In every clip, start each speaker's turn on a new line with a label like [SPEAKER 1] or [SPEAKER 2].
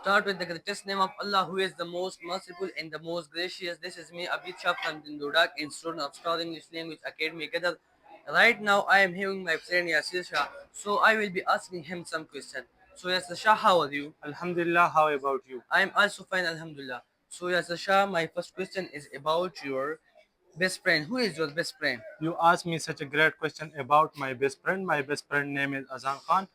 [SPEAKER 1] Start with the greatest name of Allah, who is the most merciful and the most gracious. This is me, Abid Shah from Dindurak, and student of Star English Language Academy, Gadar. Right now, I am hearing my friend Yasir Shah, so I will be asking him some question. So, Yasir Shah, how are you?
[SPEAKER 2] Alhamdulillah, how about you?
[SPEAKER 1] I am also fine, Alhamdulillah. So, Yasir Shah, my first question is about your best friend. Who is your best friend?
[SPEAKER 2] You asked me such a great question about my best friend. My best friend name is Azan Khan.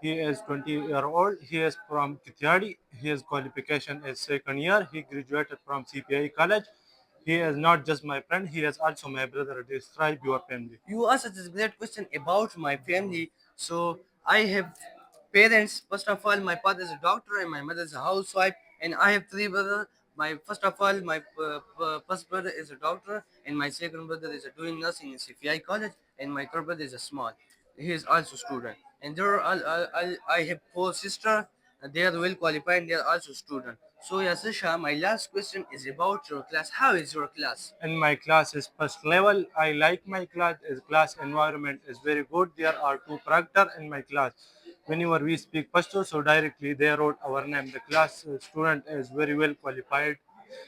[SPEAKER 2] He is 20-year-old. He is from Kityadi. His qualification is second year. He graduated from CPI college. He is not just my friend, he is also my brother. Describe your family.
[SPEAKER 1] You asked this great question about my family. So I have parents. First of all, my father is a doctor and my mother is a housewife, and I have three brothers. My first of all, my first brother is a doctor, and my second brother is doing nursing in CPI college, and my third brother is a small. He is also student, and there are I have four sisters. They are well qualified, and they are also student. So Yasisha, my last question is about your class. How is your class?
[SPEAKER 2] In my class is first level. I like my class. Is class environment is very good. There are two proctor in my class. Whenever we speak Pashto, so directly they wrote our name. The class student is very well qualified.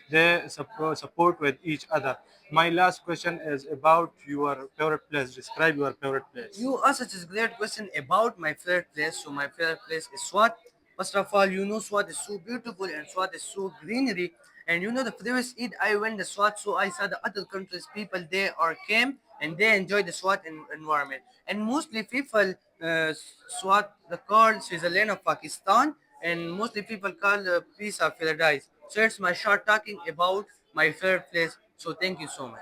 [SPEAKER 2] They support with each other. My last question is about your favorite place. Describe your favorite place.
[SPEAKER 1] You asked such a great question about my favorite place. So my favorite place is Swat. First of all, you know Swat is so beautiful and Swat is so greenery. And you know the previous Eid I went to Swat, so I saw the other countries people they are came and they enjoy the Swat environment. And mostly people Swat the called Switzerland of Pakistan, and mostly people call peace of paradise. So it's my short talking about my favorite place. So thank you so much.